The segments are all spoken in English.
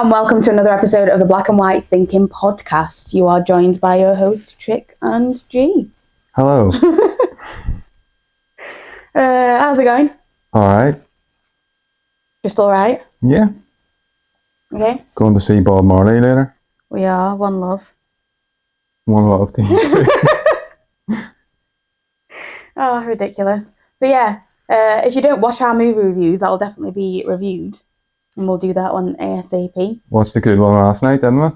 and welcome to another episode of the Black and White Thinking Podcast. You are joined by your hosts, Chick and G. Hello. How's it going? Alright. Just alright? Yeah. Okay. Going to see Bob Marley later. We are. One love. One love to you. Oh, ridiculous. So yeah, if you don't watch our movie reviews, that'll definitely be reviewed. And we'll do that one ASAP. Watched a good one last night, didn't we?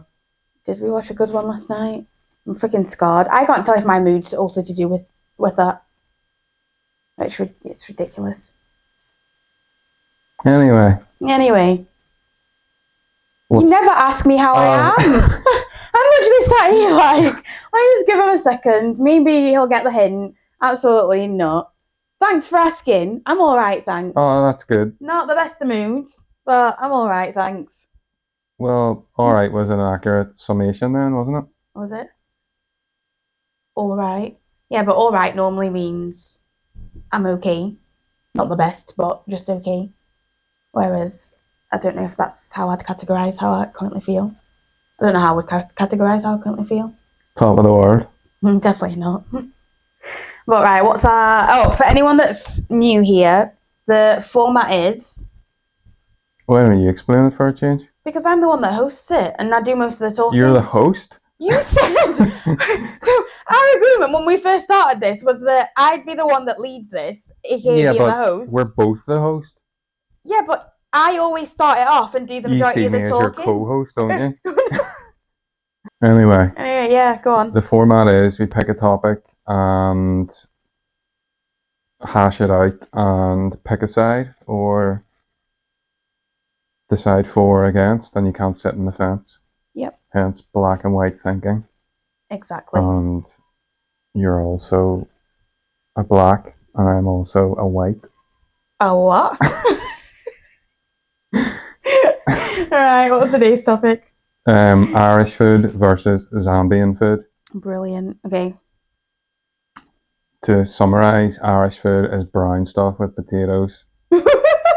Did we watch a good one last night? I'm freaking scarred. I can't tell if my mood's also to do with that. It's ridiculous. Anyway. You never ask me how I am. I'm literally sat here like, let me just give him a second. Maybe he'll get the hint. Absolutely not. Thanks for asking. I'm alright, thanks. Oh, that's good. Not the best of moods, but I'm alright, thanks. Well, alright was an accurate summation then, wasn't it? Was it? Alright. Yeah, but alright normally means I'm okay. Not the best, but just okay. Whereas, I don't know if that's how I'd categorise how I currently feel. I don't know how I would categorise how I currently feel. Top of the world. Definitely not. But right, for anyone that's new here, the format is... Why don't you explain it for a change? Because I'm the one that hosts it, and I do most of the talking. You're the host? You said... So, our agreement when we first started this was that I'd be the one that leads this, aka being the host. We're both the host. Yeah, but I always start it off and do the majority of the talking. You see me as your co-host, don't you? Anyway, yeah, go on. The format is we pick a topic and hash it out and pick a side or decide for or against, and you can't sit in the fence. Yep. Hence black and white thinking. Exactly. And you're also a black and I'm also a white. A what? Alright, what was today's topic? Irish food versus Zambian food. Brilliant. Okay. To summarise, Irish food is brown stuff with potatoes.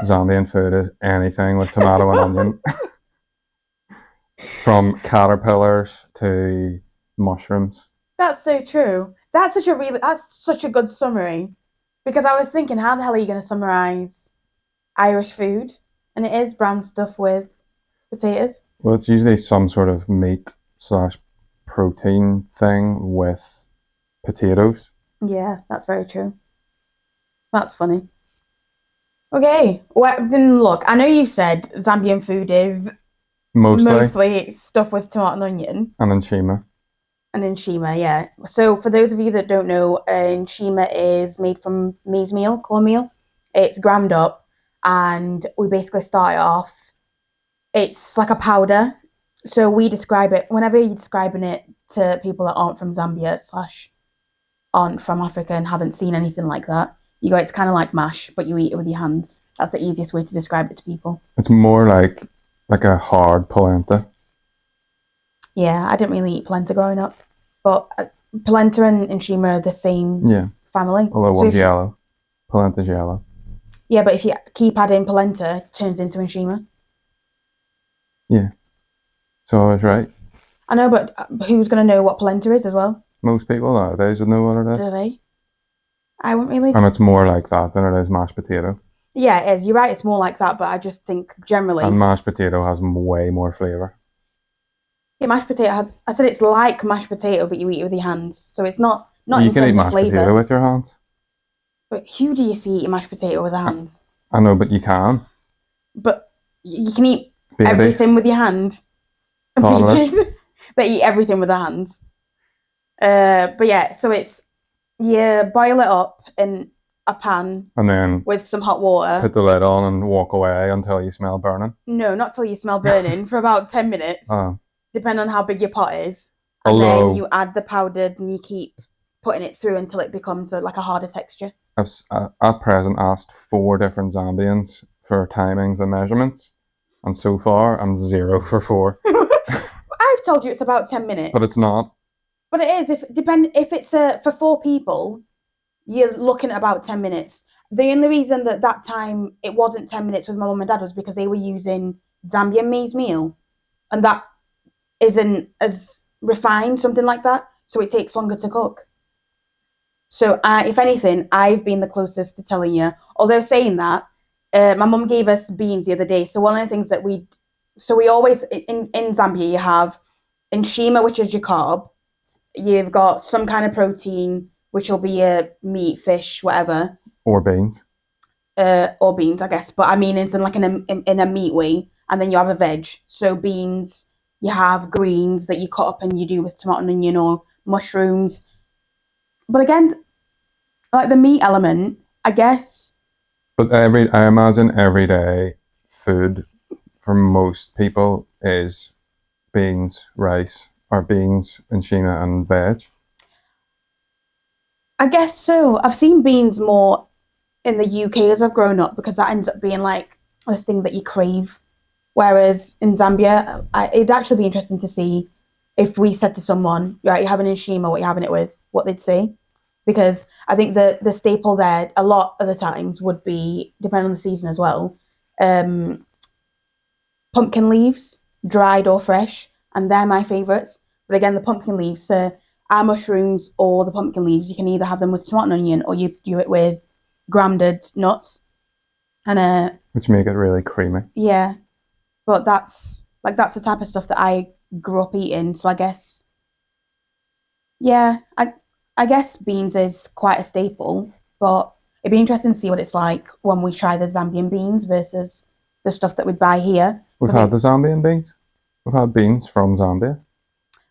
Zambian food is anything with tomato and onion. From caterpillars to mushrooms. That's so true. That's such a good summary. Because I was thinking, how the hell are you going to summarise Irish food? And it is brown stuff with potatoes. Well, it's usually some sort of meat/protein thing with potatoes. Yeah, that's very true. That's funny. Okay, well, then look, I know you said Zambian food is mostly stuff with tomato and onion. And Nshima. And Nshima, yeah. So for those of you that don't know, Nshima is made from maize meal, cornmeal. It's ground up, and we basically start it off. It's like a powder. So we describe it, whenever you're describing it to people that aren't from Zambia / aren't from Africa and haven't seen anything like that, you go, it's kind of like mash, but you eat it with your hands. That's the easiest way to describe it to people. It's more like a hard polenta. Yeah, I didn't really eat polenta growing up, but polenta and Nshima are the same family. Although one's yellow. Polenta's yellow. Yeah, but if you keep adding polenta, it turns into Nshima. Yeah. So I was right. I know, but who's going to know what polenta is as well? Most people nowadays would know what it is. Do they? I wouldn't really. And it's more like that than it is mashed potato. Yeah, it is. You're right, it's more like that, but I just think generally... And mashed potato has way more flavour. Yeah, mashed potato has... I said it's like mashed potato, but you eat it with your hands. So it's not in terms of flavour. You can eat mashed potato with your hands. But who do you see eating mashed potato with hands? I know, but you can. But you can eat babies. Everything with your hand. Babies. They eat everything with their hands. But yeah, so it's... You boil it up in a pan and then with some hot water. Put the lid on and walk away until you smell burning. No, not till you smell burning for about 10 minutes. Depending on how big your pot is. And then you add the powdered and you keep putting it through until it becomes like a harder texture. I've at present asked 4 different Zambians for timings and measurements, and so far I'm 0 for 4. I've told you it's about 10 minutes. But it's not. But it is. If it's for 4 people, you're looking at about 10 minutes. The only reason that time it wasn't 10 minutes with my mum and dad was because they were using Zambian maize meal. and that isn't as refined, something like that. So it takes longer to cook. So if anything, I've been the closest to telling you. Although saying that, my mum gave us beans the other day. So one of the things that we always in Zambia you have Nshima, which is your carb. You've got some kind of protein, which will be a meat, fish, whatever, Or beans. or beans, I guess. But I mean, it's in a meat way. And then you have a veg. So beans, you have greens that you cut up and you do with tomato and onion or mushrooms. But again, like the meat element, I guess. But I imagine everyday food for most people is beans, rice, or beans, Nshima, and veg. I guess so. I've seen beans more in the UK as I've grown up because that ends up being like a thing that you crave. Whereas in Zambia, it'd actually be interesting to see if we said to someone, right, you're having Nshima, what you're having it with, what they'd say. Because I think the staple there a lot of the times would be, depending on the season as well, pumpkin leaves, dried or fresh, and they're my favourites. But again, the pumpkin leaves are mushrooms or the pumpkin leaves. You can either have them with tomato and onion or you do it with grounded nuts. And which make it really creamy. Yeah. But that's the type of stuff that I grew up eating. So I guess, yeah, I guess beans is quite a staple, but it'd be interesting to see what it's like when we try the Zambian beans versus the stuff that we'd buy here. We've had the Zambian beans. We've had beans from Zambia.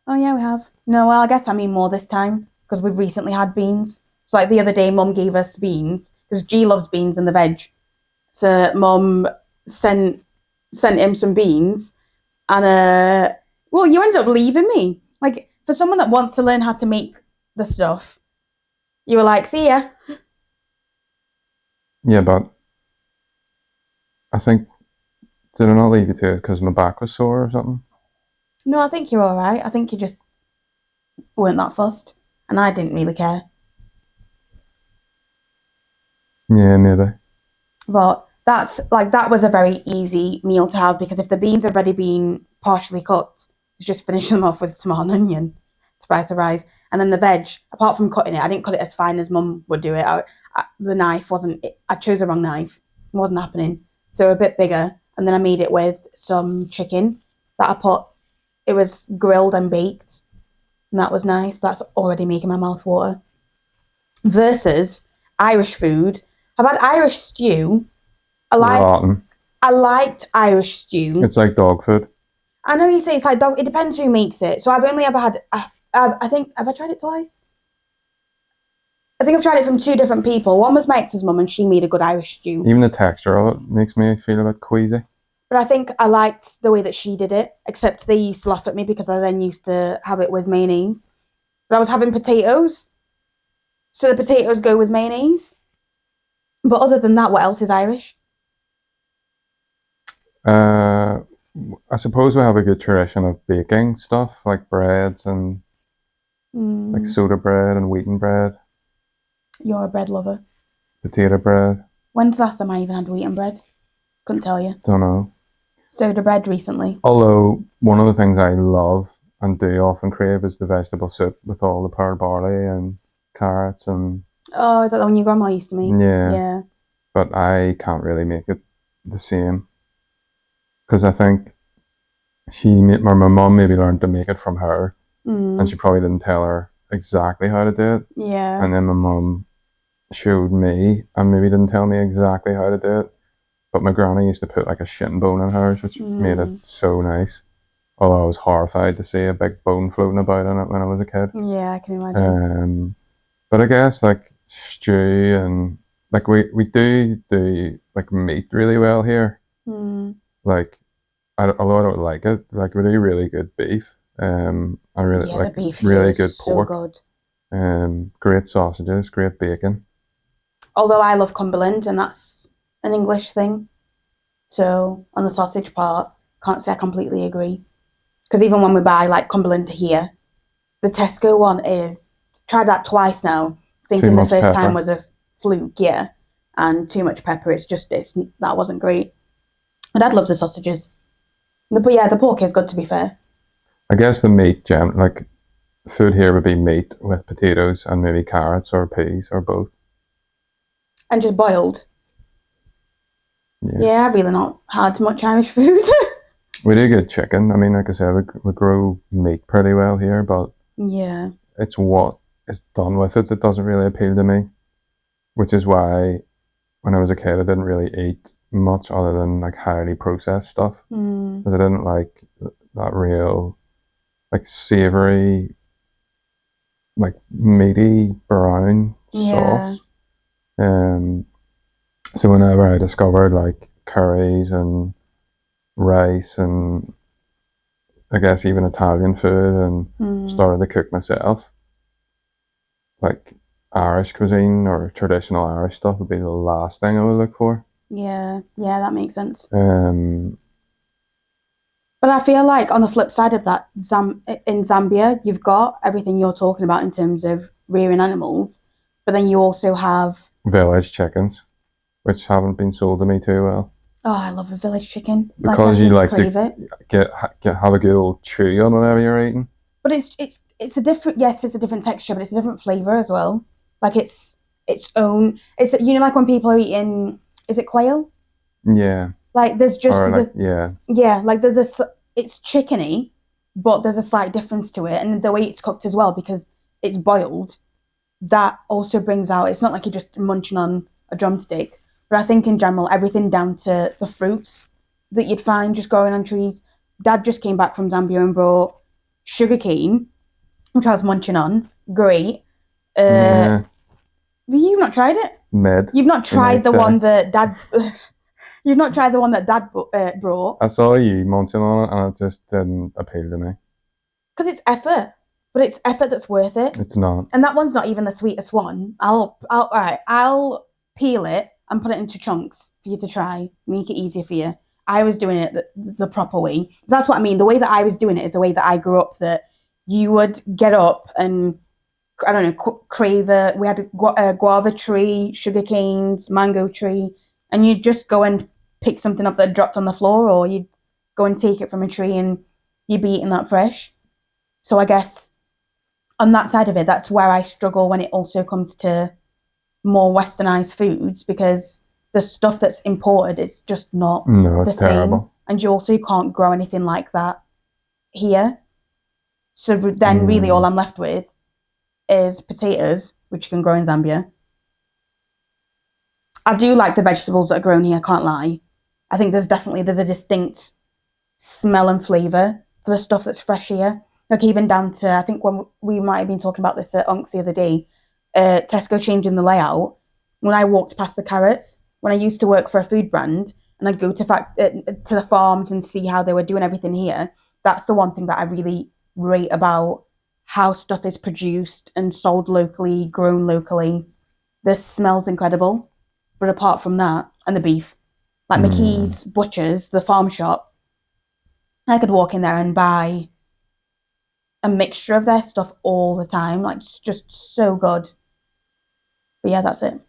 Oh yeah, we have. No, well, I guess I mean more this time because we've recently had beans. So like the other day, Mum gave us beans because G loves beans and the veg. So Mum sent him some beans, and well, you ended up leaving me. Like for someone that wants to learn how to make the stuff, you were like, "See ya." Yeah, but I think did I not leave you to it because my back was sore or something? No, I think you're all right. I think you just weren't that fussed, and I didn't really care. Yeah, maybe. But that was a very easy meal to have because if the beans have already been partially cooked, it's just finishing them off with tomato and onion, surprise, surprise. And then the veg, apart from cutting it, I didn't cut it as fine as Mum would do it. The knife wasn't, I chose the wrong knife. It wasn't happening. So a bit bigger. And then I made it with some chicken that it was grilled and baked. And that was nice. That's already making my mouth water. Versus Irish food. I've had Irish stew. Rotten. I liked Irish stew. It's like dog food. I know you say it's like dog. It depends who makes it. So I've only ever had. I think have I tried it twice? I think I've tried it from two different people. One was my ex's mum, and she made a good Irish stew. Even the texture of it makes me feel a bit queasy. But I think I liked the way that she did it. Except they used to laugh at me because I then used to have it with mayonnaise. But I was having potatoes, so the potatoes go with mayonnaise. But other than that, what else is Irish? I suppose we have a good tradition of baking stuff like breads and like soda bread and wheaten bread. You're a bread lover. Potato bread. When's the last time I even had wheaten bread? Couldn't tell you. Don't know. Soda bread recently. Although one of the things I love and do often crave is the vegetable soup with all the pearl barley and carrots and. Oh, is that the one your grandma used to make? Yeah. Yeah. But I can't really make it the same. Because I think my mum maybe learned to make it from her. And she probably didn't tell her exactly how to do it. Yeah. And then my mum showed me and maybe didn't tell me exactly how to do it. But my granny used to put like a shin bone in hers, which made it so nice. Although I was horrified to see a big bone floating about in it when I was a kid. Yeah, I can imagine. But I guess like stew and like we do like meat really well here. Like although I don't like it, like we do really good beef. I really like the beef really is good pork. So good. Great sausages, great bacon. Although I love Cumberland, and that's an English thing. So on the sausage part, can't say I completely agree. Because even when we buy like Cumberland to here, the Tesco one is tried that twice now, thinking the first time was a fluke, yeah, and too much pepper. That wasn't great. My dad loves the sausages. But yeah, the pork is good, to be fair. I guess the meat, like food here would be meat with potatoes and maybe carrots or peas or both. And just boiled. Yeah. Yeah, I've really not had much Irish food. We do get chicken. I mean, like I said, we grow meat pretty well here, but yeah. it's what is done with it that doesn't really appeal to me. Which is why when I was a kid, I didn't really eat much other than like highly processed stuff. Because I didn't like that real, like savory, like meaty brown sauce. So whenever I discovered like curries and rice and I guess even Italian food and started to cook myself, like Irish cuisine or traditional Irish stuff would be the last thing I would look for. Yeah, that makes sense. Um, But I feel like on the flip side of that, in Zambia, you've got everything you're talking about in terms of rearing animals, but then you also have village chickens, which haven't been sold to me too well. Oh, I love a village chicken. Because like, you like crave to it. have a good old chew on whatever you're eating. But it's a different, yes, it's a different texture, but it's a different flavor as well. Like it's own. It's like when people are eating, is it quail? Yeah. Like there's just or there's like, like it's chickeny, but there's a slight difference to it, and the way it's cooked as well because it's boiled. That also brings out. It's not like you're just munching on a drumstick. But I think in general, everything down to the fruits that you'd find just growing on trees. Dad just came back from Zambia and brought sugarcane, which I was munching on. Great. yeah. You've not tried it? You've not tried the one that Dad... You've not tried the one that Dad brought? I saw you munching on it and it just didn't appeal to me. Because it's effort. But it's effort that's worth it. It's not. And that one's not even the sweetest one. I'll peel it and put it into chunks for you to try. Make it easier for you. I was doing it the proper way. That's what I mean. The way that I was doing it is the way that I grew up, that you would get up and, I don't know, crave it. We had a guava tree, sugar canes, mango tree, and you'd just go and pick something up that dropped on the floor, or you'd go and take it from a tree and you'd be eating that fresh. So I guess on that side of it, that's where I struggle when it also comes to more westernized foods, because the stuff that's imported is just not the same. Terrible. And you also can't grow anything like that here. So then really all I'm left with is potatoes, which you can grow in Zambia. I do like the vegetables that are grown here, can't lie. I think there's a distinct smell and flavour for the stuff that's fresh here. Like even down to, I think when we might have been talking about this at Unks the other day, Tesco changing the layout. When I walked past the carrots, when I used to work for a food brand, and I'd go to the farms and see how they were doing everything here, that's the one thing that I really rate about how stuff is produced and sold locally, grown locally. The smell's incredible. But apart from that, and the beef, like McKee's Butchers, the farm shop, I could walk in there and buy a mixture of their stuff all the time. Like, it's just so good. But yeah, that's it.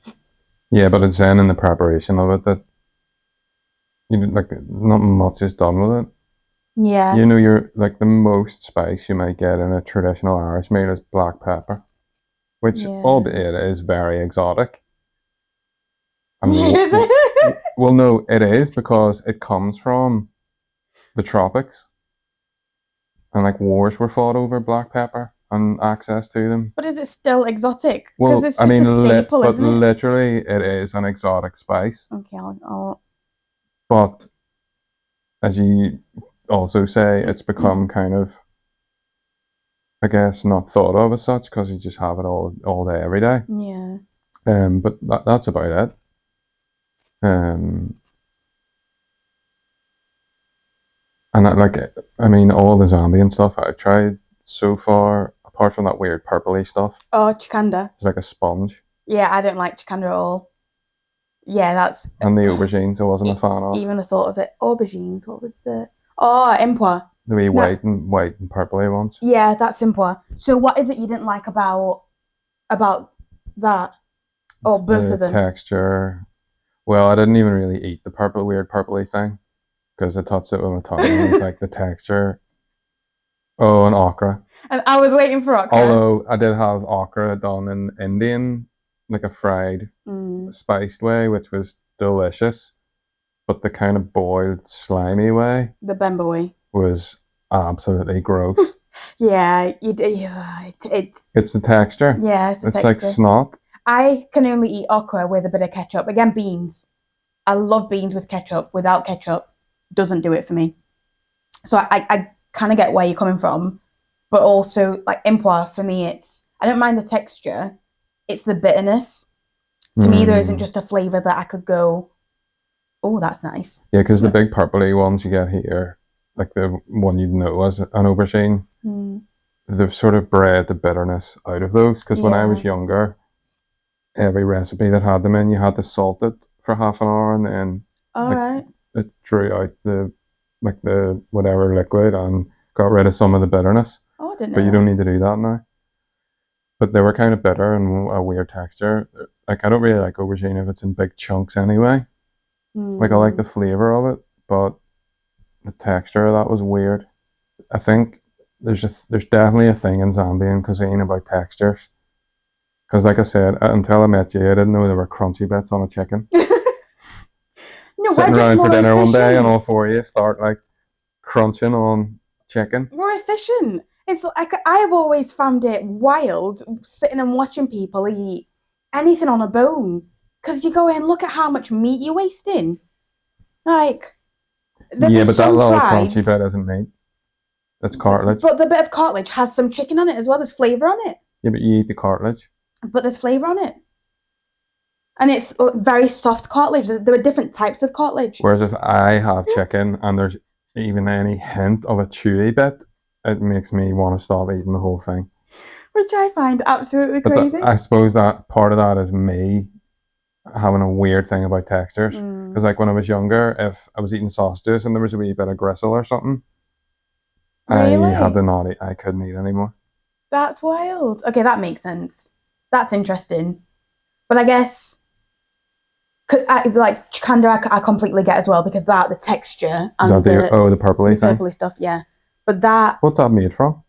Yeah, but it's then in the preparation of it that like not much is done with it. Yeah. You're like the most spice you might get in a traditional Irish meal is black pepper, which albeit is very exotic. Is it? Well, no, it is because it comes from the tropics, and like wars were fought over black pepper and access to them. But is it still exotic? Well, it's just a staple, isn't it? Literally, it is an exotic spice. Okay, I'll... But as you also say, it's become kind of, I guess, not thought of as such because you just have it all day, every day. Yeah. But that's about it. And all the Zambian stuff I've tried so far, apart from that weird purpley stuff. Oh, chikanda. It's like a sponge. Yeah, I don't like chikanda at all. Yeah, that's... And the aubergines I wasn't a fan of. Even the thought of it. Aubergines, what was the... Oh, impua. The wee white and purpley ones. Yeah, that's impua. So what is it you didn't like about that? Or both of them? Texture. Well, I didn't even really eat the weird purpley thing. because I touched it with my tongue and it's like the texture. Oh, and okra. And I was waiting for okra. Although I did have okra done in Indian, like a fried, spiced way, which was delicious. But the kind of boiled, slimy way, the Bemba way, was absolutely gross. Yeah, it's the texture. Yeah, it's the texture. Like snot. I can only eat okra with a bit of ketchup. Again, beans. I love beans with ketchup. Without ketchup, doesn't do it for me. So I kind of get where you're coming from, but also like impua for me, I don't mind the texture. It's the bitterness. To me, there isn't just a flavor that I could go, oh, that's nice. Yeah, because the big purpley ones you get here, like the one you'd know as an aubergine, they've sort of bred the bitterness out of those. Because when I was younger, every recipe that had them in, you had to salt it for half an hour, and then it drew out the whatever liquid and got rid of some of the bitterness. Oh, I didn't know. But you don't need to do that now. But they were kind of bitter and a weird texture. Like, I don't really like aubergine if it's in big chunks anyway. Like, I like the flavor of it, but the texture of that was weird. I think there's definitely a thing in Zambian cuisine about textures. Because, like I said, until I met you, I didn't know there were crunchy bits on a chicken. No, sitting around for dinner one day, and all four of you start like crunching on chicken. More efficient. It's like I have always found it wild sitting and watching people eat anything on a bone, because you go in, look at how much meat you're wasting. Like, but that little crunchy bit isn't meat. It's cartilage. But the bit of cartilage has some chicken on it as well. There's flavour on it. Yeah, but you eat the cartilage. But there's flavour on it. And it's very soft cartilage. There are different types of cartilage. Whereas if I have chicken and there's even any hint of a chewy bit, it makes me want to stop eating the whole thing. Which I find absolutely crazy. I suppose that part of that is me having a weird thing about textures. Because like when I was younger, if I was eating sausages and there was a wee bit of gristle or something, really? I had to not eat. I couldn't eat anymore. That's wild. Okay, that makes sense. That's interesting. But I guess, like chikanda, I completely get as well, because the texture and the purpley thing? Purpley stuff, yeah. But that... What's that made from?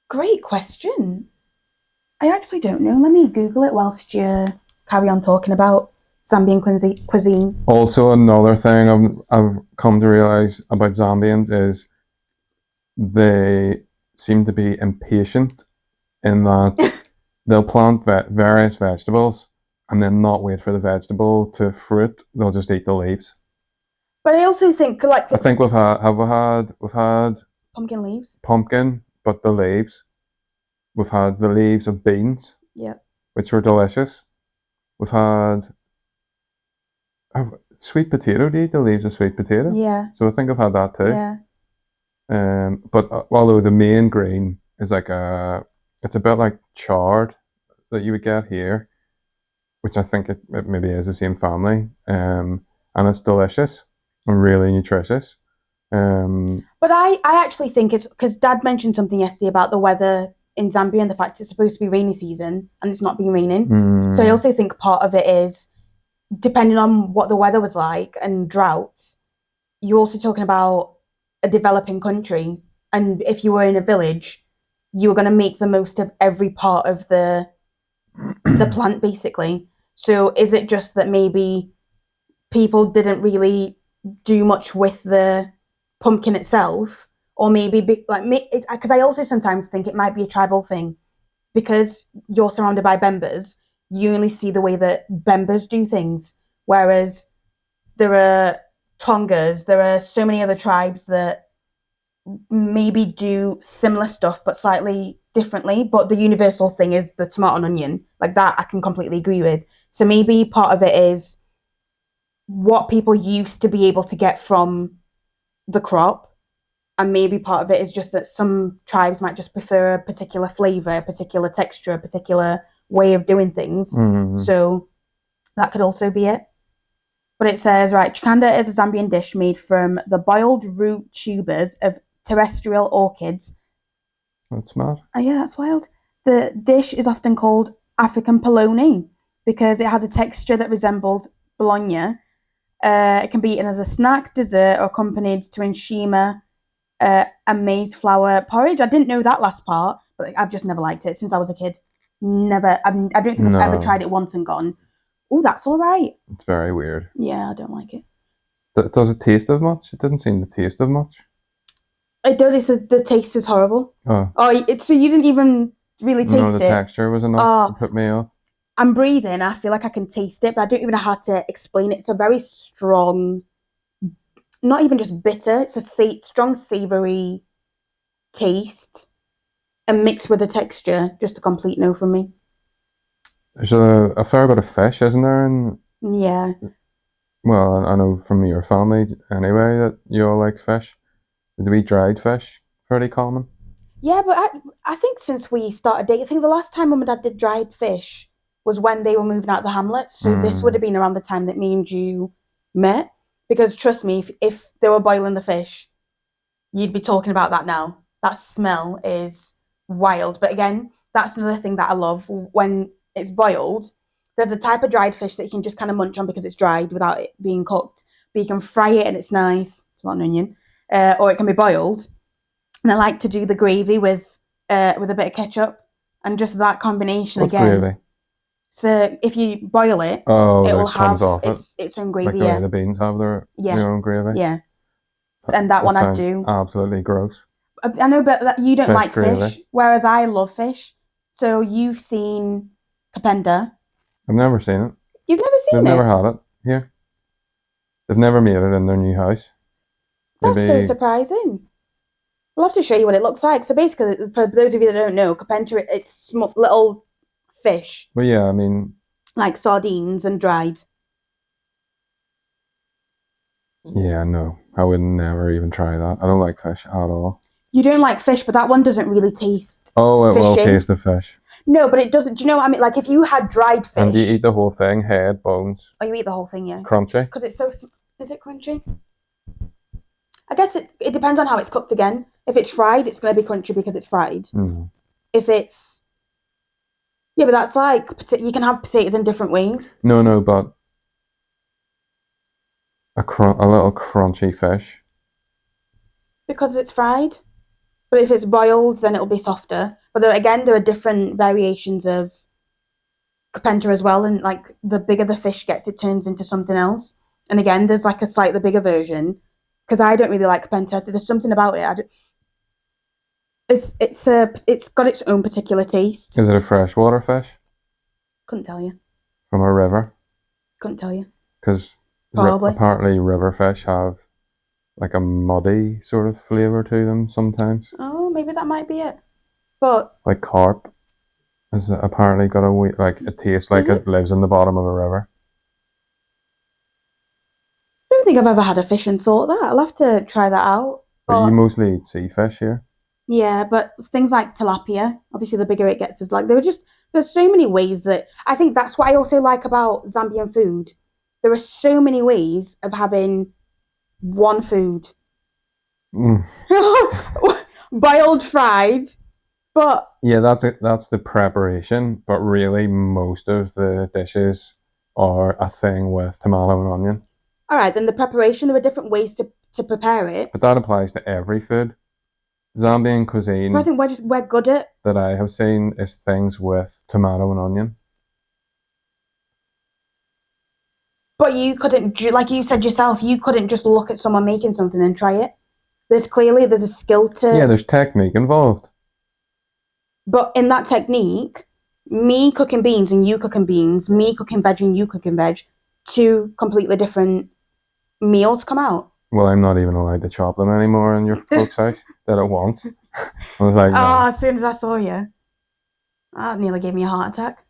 Great question. I actually don't know. Let me Google it whilst you carry on talking about Zambian cuisine. Also, another thing I've come to realise about Zambians is they seem to be impatient in that they'll plant various vegetables and then not wait for the vegetable to fruit. They'll just eat the leaves. But I also think I think we've had pumpkin leaves. Pumpkin, but the leaves. We've had the leaves of beans. Yeah. Which were delicious. We've had sweet potato. Do you eat the leaves of sweet potato? Yeah. So I think I've had that too. Yeah. But although the main green is it's a bit like chard that you would get here, which I think it maybe is the same family. And it's delicious and really nutritious. But I actually think it's because Dad mentioned something yesterday about the weather in Zambia and the fact it's supposed to be rainy season and it's not been raining. So I also think part of it is, depending on what the weather was like and droughts, you're also talking about a developing country, and if you were in a village, you were going to make the most of every part of the plant, basically. So is it just that maybe people didn't really do much with the pumpkin itself, or maybe because I also sometimes think it might be a tribal thing, because you're surrounded by Bembas, you only see the way that Bembas do things, whereas there are Tongas, there are so many other tribes that maybe do similar stuff but slightly differently, but the universal thing is the tomato and onion. Like that I can completely agree with. So maybe part of it is what people used to be able to get from the crop, and maybe part of it is just that some tribes might just prefer a particular flavour, a particular texture, a particular way of doing things. So that could also be it. But it says, right, chikanda is a Zambian dish made from the boiled root tubers of terrestrial orchids. That's mad. Oh yeah, that's wild. The dish is often called African polony because it has a texture that resembles bologna. It can be eaten as a snack, dessert, or accompanied to Nshima, and maize flour porridge. I didn't know that last part, but I've just never liked it since I was a kid. Never. I don't think I've ever tried it once and gone, oh, that's all right. It's very weird. Yeah, I don't like it. Does it taste of much? It didn't seem to taste of much. It does. It's the taste is horrible. Oh, so you didn't even really taste no, the it. texture was enough to put me off. I'm breathing. I feel like I can taste it, but I don't even know how to explain it. It's a very strong, not even just bitter. It's a strong savoury taste, and mixed with the texture, just a complete no from me. There's a fair bit of fish, isn't there? Yeah. Well, I know from your family anyway that you all like fish. Do we dried fish? Pretty common. Yeah, but I think since we started dating, I think the last time Mum and Dad did dried fish was when they were moving out of the hamlets. So this would have been around the time that me and you met. Because trust me, if they were boiling the fish, you'd be talking about that now. That smell is wild. But again, that's another thing that I love when it's boiled. There's a type of dried fish that you can just kind of munch on because it's dried without it being cooked. But you can fry it and it's nice. It's not an onion. Or it can be boiled. And I like to do the gravy with a bit of ketchup. And just that combination again. Gravy? So if you boil it, it will have its own gravy. Like the way the beans have their own gravy. Yeah. And that one I do. Absolutely gross. I know, but you don't like fish, whereas I love fish. So you've seen capenda. I've never seen it. You've never seen it? They've never had it here. They've never made it in their new house. That's so surprising. I'll have to show you what it looks like. So basically, for those of you that don't know, capenta, it's little fish. Well, yeah, I mean, like sardines and dried. Yeah, no, I would never even try that. I don't like fish at all. You don't like fish, but that one doesn't really taste. Oh, it will taste the fish. No, but it doesn't. Do you know what I mean? Like if you had dried fish. And you eat the whole thing, head, bones. Oh, you eat the whole thing, yeah. Crunchy. Because it's so. Is it crunchy? I guess it depends on how it's cooked again. If it's fried, it's going to be crunchy because it's fried. Mm. If it's. Yeah, but that's like. You can have potatoes in different ways. No, but. A little crunchy fish. Because it's fried. But if it's boiled, then it'll be softer. But again, there are different variations of capenta as well. And like the bigger the fish gets, it turns into something else. And again, there's like a slightly bigger version. Because I don't really like capenta. There's something about it. It's got its own particular taste. Is it a freshwater fish? Couldn't tell you. From a river? Couldn't tell you. Because apparently river fish have like a muddy sort of flavour to them sometimes. Oh, maybe that might be it. But like carp has apparently got it tastes like it lives in the bottom of a river. I don't think I've ever had a fish and thought that. I'll have to try that out. But you mostly eat sea fish here. Yeah, but things like tilapia, obviously the bigger it gets, is like there's so many ways that I think that's what I also like about Zambian food. There are so many ways of having one food. Mm. Boiled, fried, but... Yeah, that's it. That's the preparation, but really most of the dishes are a thing with tomato and onion. All right, then the preparation, there are different ways to prepare it. But that applies to every food. Zambian cuisine... I think we're good at... that I have seen is things with tomato and onion. But you couldn't, like you said yourself, you couldn't just look at someone making something and try it. There's a skill to... Yeah, there's technique involved. But in that technique, me cooking beans and you cooking beans, me cooking veg and you cooking veg, two completely different meals come out. Well, I'm not even allowed to chop them anymore in your folks' house. Did it once. I was like, no. As soon as I saw you, that nearly gave me a heart attack.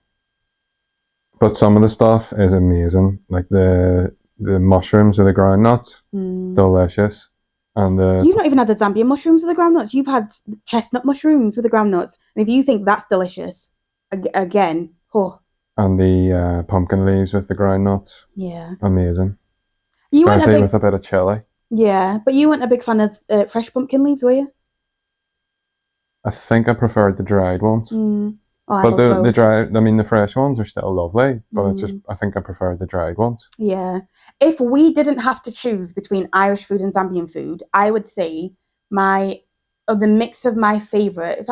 But some of the stuff is amazing. Like the mushrooms or the groundnuts, delicious. And you've not even had the Zambian mushrooms with the groundnuts. You've had chestnut mushrooms with the groundnuts. And if you think that's delicious, again, oh. And the pumpkin leaves with the groundnuts. Yeah. Amazing. Especially with a bit of chili. Yeah, but you weren't a big fan of fresh pumpkin leaves, were you? I think I preferred the dried ones. Oh, but the dried, I mean, the fresh ones are still lovely, but it's just, I think I prefer the dried ones. Yeah. If we didn't have to choose between Irish food and Zambian food, I would say the mix of my favorite.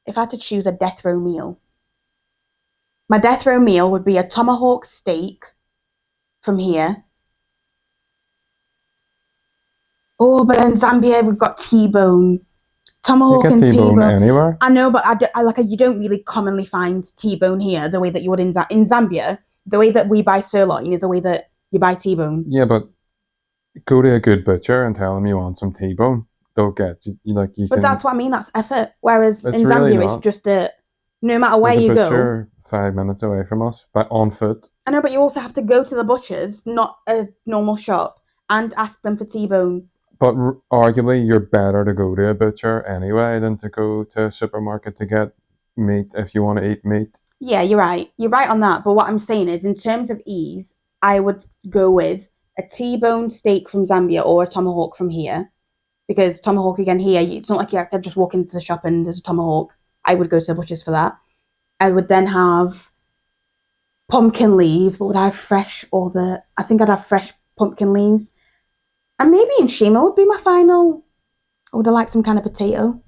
If I had to choose a death row meal, my death row meal would be a tomahawk steak from here. Oh, but in Zambia we've got T-bone. Tomahawk and T-bone anywhere. I know, but you don't really commonly find T-bone here the way that you would in Zambia. The way that we buy sirloin is the way that you buy T-bone. Yeah, but go to a good butcher and tell them you want some T-bone. They'll get you like you. But that's what I mean. That's effort. Whereas in Zambia, really it's just no matter where There's you a go. 5 minutes away from us, but on foot. I know, but you also have to go to the butcher's, not a normal shop, and ask them for T-bone. But arguably, you're better to go to a butcher anyway than to go to a supermarket to get meat if you want to eat meat. Yeah, you're right. You're right on that. But what I'm saying is, in terms of ease, I would go with a T-bone steak from Zambia or a tomahawk from here. Because tomahawk, again, here, it's not like I could just walk into the shop and there's a tomahawk. I would go to the butcher's for that. I would then have pumpkin leaves. What would I have? I think I'd have fresh pumpkin leaves. And maybe Nshima would be my final. Or would I like some kind of potato?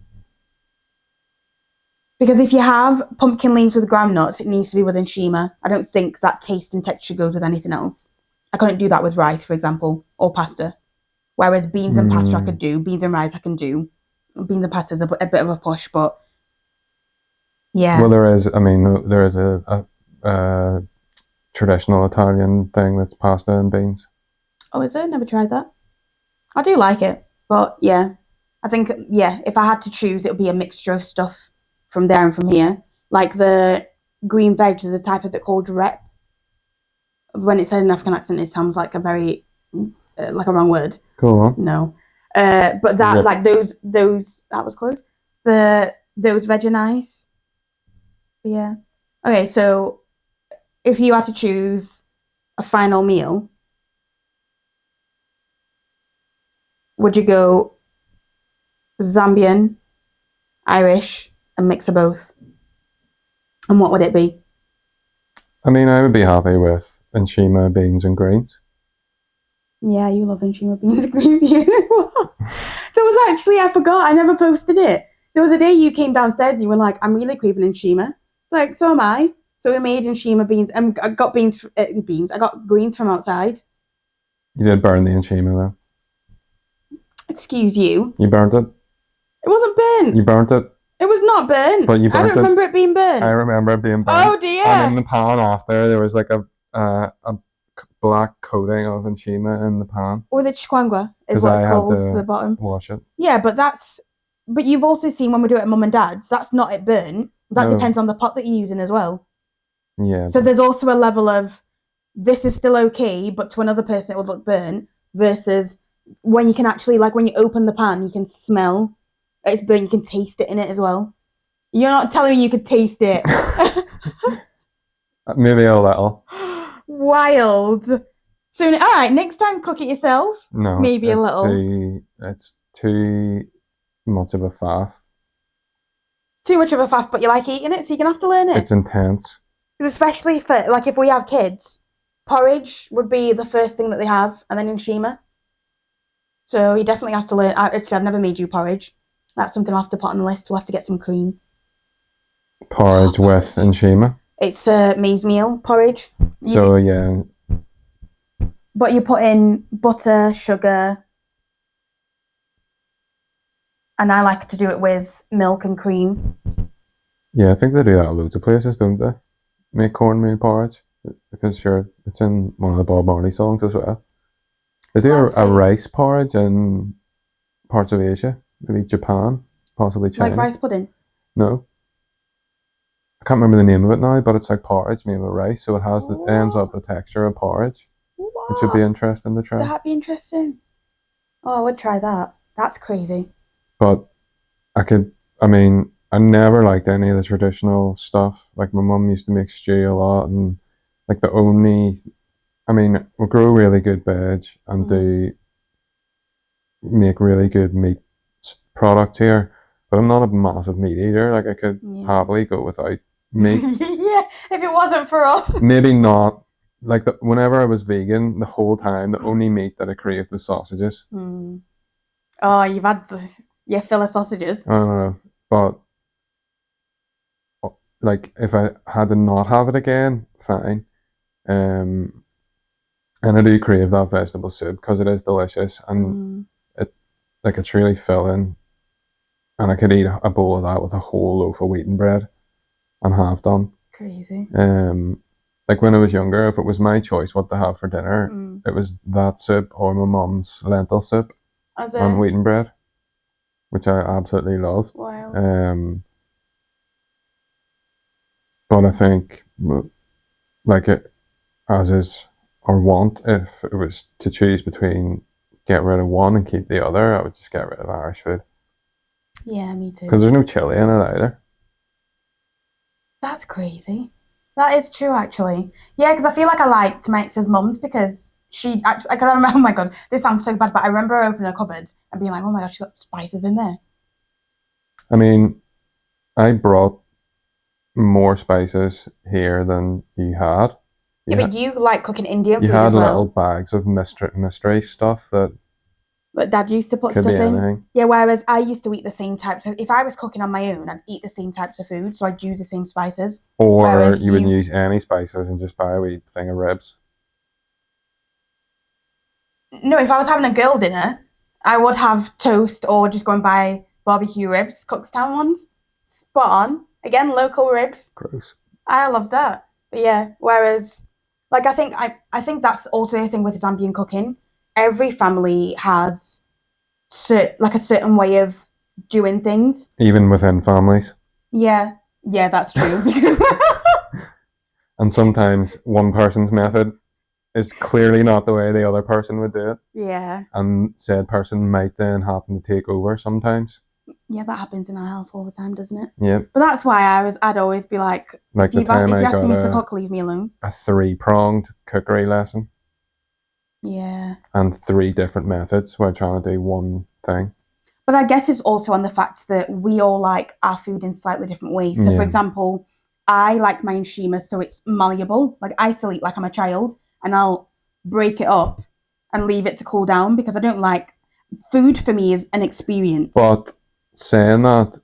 Because if you have pumpkin leaves with groundnuts, it needs to be with Nshima. I don't think that taste and texture goes with anything else. I couldn't do that with rice, for example, or pasta. Whereas beans and pasta I could do. Beans and rice I can do. Beans and pasta is a bit of a push, but yeah. Well, there is a traditional Italian thing that's pasta and beans. Oh, is it? Never tried that. I do like it, but yeah. I think, if I had to choose, it would be a mixture of stuff from there and from here. Like the green veg, there's a type of it called rep. When it's said in an African accent, it sounds like a very, like a wrong word. Cool. No. But that, rip. Like those, that was close. Those veg are nice. Yeah. Okay, so if you had to choose a final meal, would you go Zambian, Irish, a mix of both? And what would it be? I mean, I would be happy with Nshima beans and greens. Yeah, you love Nshima beans and greens. There was actually, I forgot, I never posted it. There was a day you came downstairs and you were like, I'm really craving Nshima. It's like, so am I. So we made Nshima beans, and I got I got greens from outside. You did burn the Nshima though. Excuse you. You burnt it? It wasn't burnt. You burnt it? It was not burnt. But you burnt I don't remember it being burnt. I remember it being burnt. Oh dear. And in the pan after, there was like a black coating of Nshima in the pan. Or the chikwangwa is what it's called to the bottom. Wash it. Yeah, but you've also seen when we do it at mum and dad's, that's not it burnt. That depends on the pot that you're using as well. Yeah. So there's also a level of this is still okay, but to another person it would look burnt, versus when you can actually, like when you open the pan, you can smell it's burnt, you can taste it in it as well. You're not telling me you could taste it. Maybe a little. Wild. So, all right, next time cook it yourself. No. Maybe a little. It's too much of a faff. Too much of a faff, but you like eating it, so you're going to have to learn it. It's intense. Especially for, like, if we have kids, porridge would be the first thing that they have, and then Nshima. So you definitely have to learn. Actually, I've never made you porridge. That's something I'll have to put on the list. We'll have to get some cream. Porridge with Nshima? It's maize meal porridge. Yeah. But you put in butter, sugar, and I like to do it with milk and cream. Yeah, I think they do that at loads of places, don't they? Make cornmeal porridge, because sure, it's in one of the Bob Marley songs as well. They do a rice porridge in parts of Asia, maybe Japan, possibly China. Like rice pudding? No. I can't remember the name of it now, but it's like porridge made with rice, so it has it ends up the texture of porridge, which would be interesting to try. That'd be interesting. Oh, I would try that. That's crazy. But I never liked any of the traditional stuff. Like my mum used to make stew a lot, and like we grow really good veg and do make really good meat products here. But I'm not a massive meat eater. Like I could happily go without meat. Yeah, if it wasn't for us. Maybe not like whenever I was vegan, the whole time the only meat that I craved was sausages. Oh, you've had your fill of sausages. I don't know, but like if I had to not have it again, fine. And I do crave that vegetable soup because it is delicious and it's really filling. And I could eat a bowl of that with a whole loaf of wheaten bread, and have done. Crazy. Like when I was younger, if it was my choice what to have for dinner, it was that soup or my mum's lentil soup and wheaten bread, which I absolutely loved. Wild. But I think, like it, as is our want, if it was to choose between get rid of one and keep the other, I would just get rid of Irish food. Yeah, me too. Because there's no chili in it either. That's crazy. That is true, actually. Yeah, because I feel like I liked my ex's mum's because she actually, because I remember, oh my God, this sounds so bad, but I remember her opening a cupboard and being like, oh my God, she's got spices in there. I mean, I brought more spices here than you had. Yeah, but you like cooking Indian food You had as well. little bags of mystery stuff that Dad used to put could stuff be in. anything. Yeah, whereas I used to eat the same types of, if I was cooking on my own, I'd eat the same types of food, so I'd use the same spices. Or Whereas you wouldn't use any spices and just buy a wee thing of ribs. No, if I was having a girl dinner, I would have toast or just go and buy barbecue ribs, Cookstown ones. Spot on. Again, local ribs. Gross. I love that. But yeah, whereas like I think that's also a thing with Zambian cooking. Every family has like a certain way of doing things. Even within families. Yeah. Yeah, that's true. Because and sometimes one person's method is clearly not the way the other person would do it. Yeah. And said person might then happen to take over sometimes. Yeah, that happens in our house all the time, doesn't it? Yeah. But that's why I'd always be like the if time you're I asking me got to cook, leave me alone. a 3-pronged cookery lesson. Yeah. And 3 different methods while trying to do one thing. But I guess it's also on the fact that we all like our food in slightly different ways. So, for example, I like my Nshima so it's malleable. Like, I still eat like I'm a child, and I'll break it up and leave it to cool down because I don't like... Food for me is an experience. But saying that,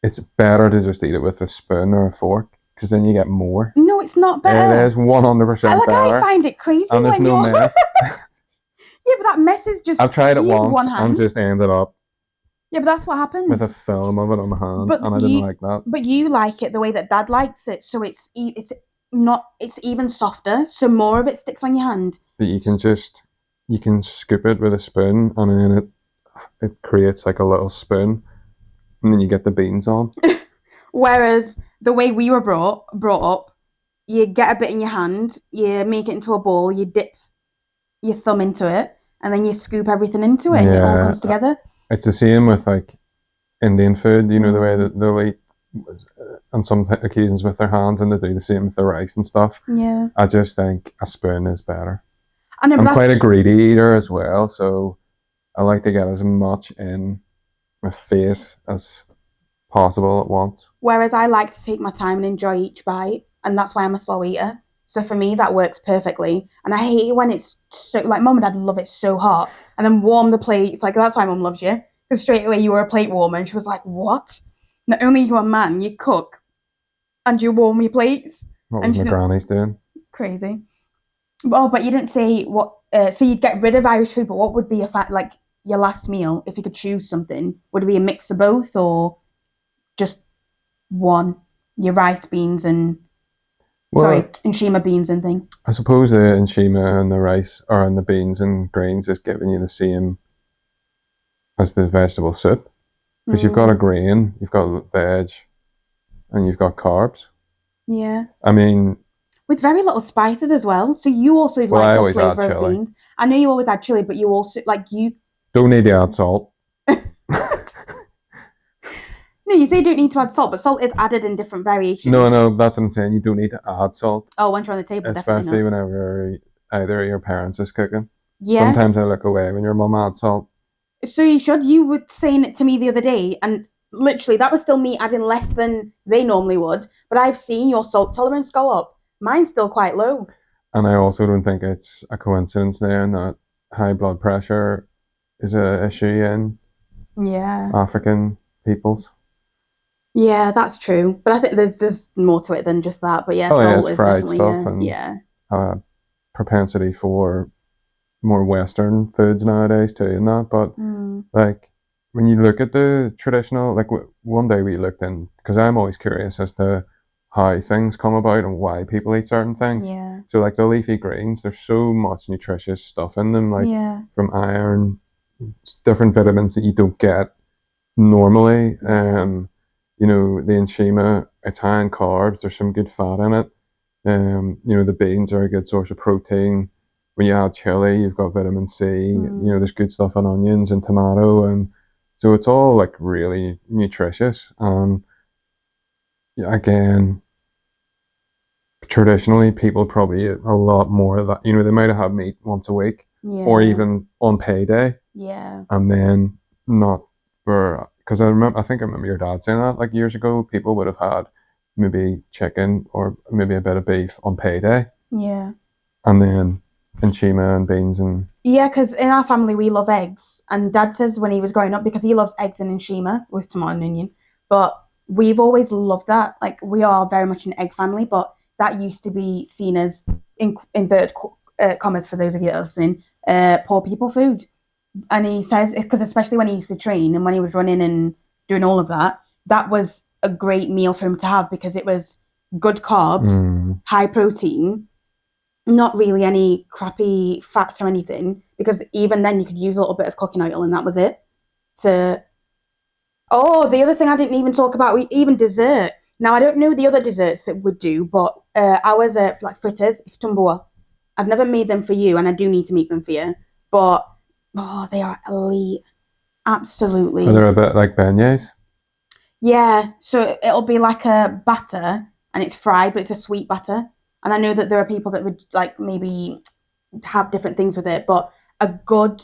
it's better to just eat it with a spoon or a fork because then you get more. No, it's not better. It is 100% better. I find it crazy and there's no mess. Yeah, but that mess is just... I've tried it once and just ended up... Yeah, but that's what happens. With a film of it on my hand, and I didn't like that. But you like it the way that Dad likes it, so it's even softer, so more of it sticks on your hand. But you can scoop it with a spoon, and then it creates like a little spoon, and then you get the beans on. Whereas the way we were brought up, you get a bit in your hand, you make it into a bowl, you dip your thumb into it, and then you scoop everything into it, and it all comes together. It's the same with like Indian food, you know, the way that they'll eat on some occasions with their hands, and they do the same with the rice and stuff. Yeah. I just think a spoon is better. I'm quite a greedy eater as well, so I like to get as much in my face as possible at once. Whereas I like to take my time and enjoy each bite, and that's why I'm a slow eater. So for me, that works perfectly. And I hate it when it's so, like, Mum and Dad love it so hot, and then warm the plates. Like, that's why Mum loves you. Because straight away you were a plate warmer, and she was like, what? Not only are you a man, you cook, and you warm your plates. What was my granny's doing? Crazy. Oh, but you didn't say what, so you'd get rid of Irish food, but what would be like your last meal, if you could choose something? Would it be a mix of both, or just one? Your rice, beans, and... Nshima beans and thing. I suppose the Nshima and the rice, or and the beans and grains, is giving you the same as the vegetable soup. Because you've got a grain, you've got veg, and you've got carbs. Yeah. I mean... With very little spices as well. So you also like the flavour of beans. I know you always add chili, but you also, like, you... Don't need to add salt. No, you say you don't need to add salt, but salt is added in different variations. No, that's what I'm saying. You don't need to add salt. Oh, once you're on the table, especially whenever either your parents is cooking. Yeah. Sometimes I look away when your mum adds salt. So you should. You were saying it to me the other day, and literally that was still me adding less than they normally would. But I've seen your salt tolerance go up. Mine's still quite low. And I also don't think it's a coincidence then that high blood pressure is a issue in Yeah. African peoples. Yeah, that's true. But I think there's more to it than just that. But yeah, Oh yeah, salt it's is fried definitely stuff and yeah. a propensity for more Western foods nowadays too, and that. But like when you look at the traditional, like one day we looked in because I'm always curious as to how things come about and why people eat certain things. Yeah. So like the leafy greens, there's so much nutritious stuff in them, like Yeah. from iron, different vitamins that you don't get normally. You know, the Nshima, it's high in carbs. There's some good fat in it. You know, the beans are a good source of protein. When you add chili, you've got vitamin C. You know, there's good stuff in onions and tomato, and so it's all like really nutritious. Yeah, again, traditionally, people probably eat a lot more of that. You know, they might have had meat once a week, or Yeah. even on payday, Yeah. and then not for because I think I remember your dad saying that like years ago. People would have had maybe chicken or maybe a bit of beef on payday, Yeah. and then Nshima and beans and Yeah, because in our family we love eggs, and Dad says when he was growing up because he loves eggs and Nshima with tomato and onion. But we've always loved that. Like we are very much an egg family, but that used to be seen as in inverted commas for those of you that are listening, poor people food. And he says because especially when he used to train and when he was running and doing all of that, that was a great meal for him to have because it was good carbs, high protein, not really any crappy fats or anything, because even then you could use a little bit of cooking oil and that was it. So, oh, the other thing I didn't even talk about, even dessert. Now I don't know the other desserts that we do, but ours are like fritters, iftumbua. I've never made them for you, and I do need to make them for you. But oh, they are elite, are absolutely. they a bit like beignets? Yeah, so it'll be like a batter, and it's fried, but it's a sweet batter. And I know that there are people that would like maybe have different things with it, but a good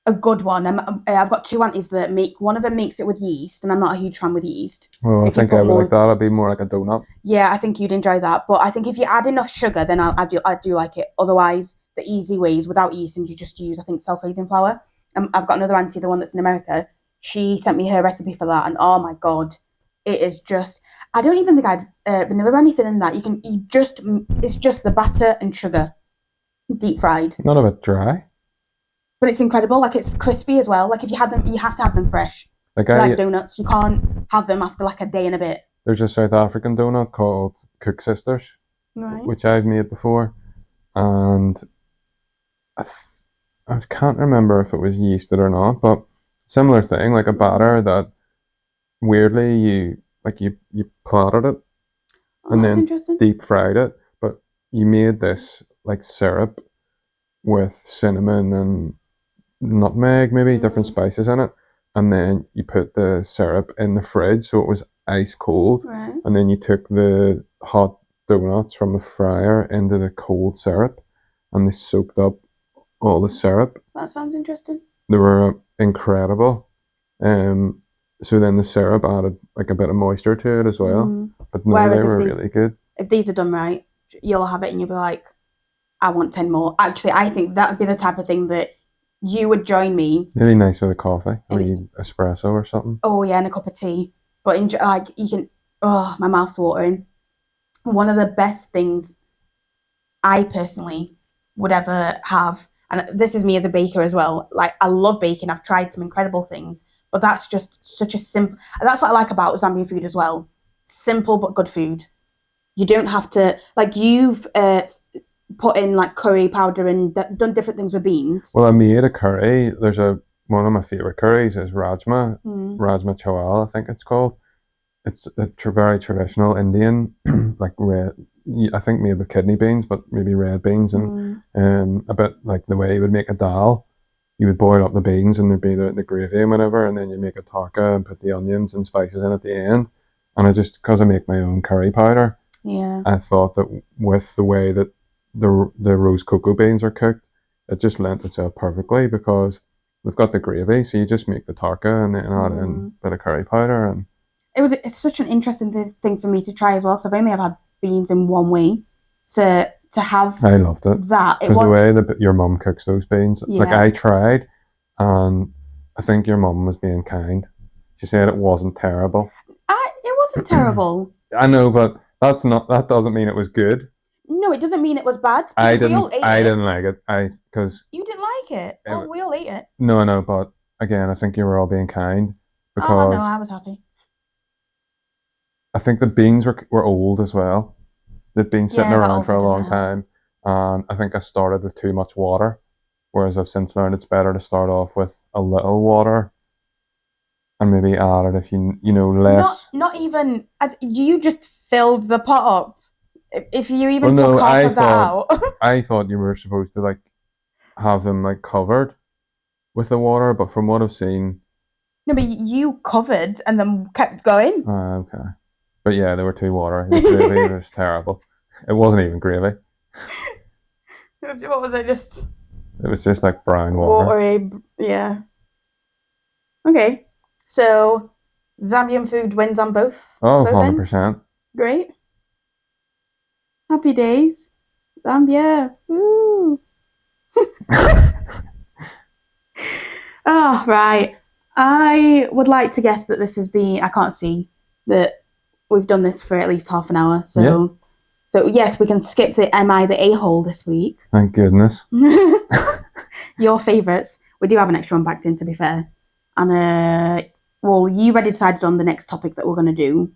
a good one. I've got two aunties that make one of them makes it with yeast, and I'm not a huge fan with yeast. Well, I If you think I put would like more, that. It'd be more like a donut. yeah, I think you'd enjoy that. But I think if you add enough sugar, then I do like it. Otherwise, the easy way is without yeast, and you just use I think self-raising flour. I've got another auntie, the one that's in America. She sent me her recipe for that, and oh my god, it is just. I don't even think I'd vanilla or anything in that. You just it's just the batter and sugar, deep fried. Not a bit dry. But it's incredible. Like it's crispy as well. Like if you had them, you have to have them fresh. Like They're like donuts. You can't have them after like a day and a bit. there's a South African donut called Cook Sisters, Right. which I've made before, and I, I can't remember if it was yeasted or not, but similar thing, like a batter that weirdly you plotted it Oh, and that's then interesting. deep fried it, but you made this like syrup with cinnamon and nutmeg, maybe different spices in it, and then you put the syrup in the fridge so it was ice cold, Right. and then you took the hot donuts from the fryer into the cold syrup, and they soaked up all the syrup. That sounds interesting. They were incredible. Um, so then the syrup added like a bit of moisture to it as well. But no, they Whereas were really good. if these are done right, you'll have it and you'll be like, I want 10 more. Actually, I think that would be the type of thing that you would join me. Maybe nice with a coffee or in, espresso or something. oh yeah, and a cup of tea. But like you can. Oh, my mouth's watering. One of the best things I personally would ever have, and this is me as a baker as well. Like I love baking. I've tried some incredible things, but that's just such a simple. That's what I like about Zambian food as well. Simple but good food. You don't have to like you've put in like curry powder and done different things with beans. Well, I made a curry. There's one of my favorite curries is rajma chawal, I think it's called. It's a very traditional Indian, like red. I think made with kidney beans, but maybe red beans, and a bit like the way you would make a dal. You would boil up the beans, and there'd be the gravy and whatever, and then you make a tarka and put the onions and spices in at the end. And I just because I make my own curry powder, yeah, I thought that with the way that the rose cocoa beans are cooked, it just lent itself perfectly because we've got the gravy, so you just make the tarka and then add in a bit of curry powder and. It's such an interesting thing for me to try as well because I've only ever had beans in one way. So to have I loved it. that. It Because the was way that your mum cooks those beans, like Yeah. I tried, and I think your mum was being kind. She said it wasn't terrible. It wasn't terrible. I know, but that doesn't mean it was good. No, it doesn't mean it was bad. I Because we all ate it. didn't like it. Because You didn't like it. Well, we all ate it. no, but again, I think you were all being kind Oh no, because I was happy. I think the beans were old as well. They'd been sitting Yeah, that around for also a long doesn't help. time, and I think I started with too much water. Whereas I've since learned it's better to start off with a little water and maybe add it if you know less. Not even. You just filled the pot up. If you even Well, no, took half of that out. I thought you were supposed to like have them like covered with the water, but from what I've seen, No, but you covered and then kept going. okay. But yeah, they were too watery. The gravy was terrible. It wasn't even gravy. What was it? Just It was just like brown water. watery. Yeah. Okay. So Zambian food wins on both. Oh, both ends. 100%. Great. Happy days. Zambia. Woo. Oh, right. I would like to guess that this has been, I can't see that we've done this for at least half an hour. So, So yes, we can skip the Am I the A-hole this week. Thank goodness. Your favourites. We do have an extra one backed in, to be fair. And, well, you already decided on the next topic that we're going to do.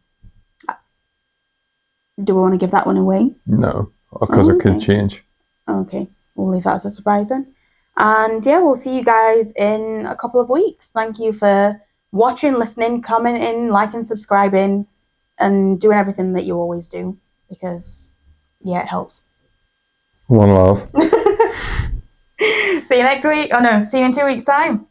Do we want to give that one away? No, because it could change. Okay, we'll leave that as a surprise then. And yeah, we'll see you guys in a couple of weeks. Thank you for watching, listening, commenting, liking, subscribing, and doing everything that you always do. Because, yeah, it helps. One love. See you next week. Oh no, see you in 2 weeks' time.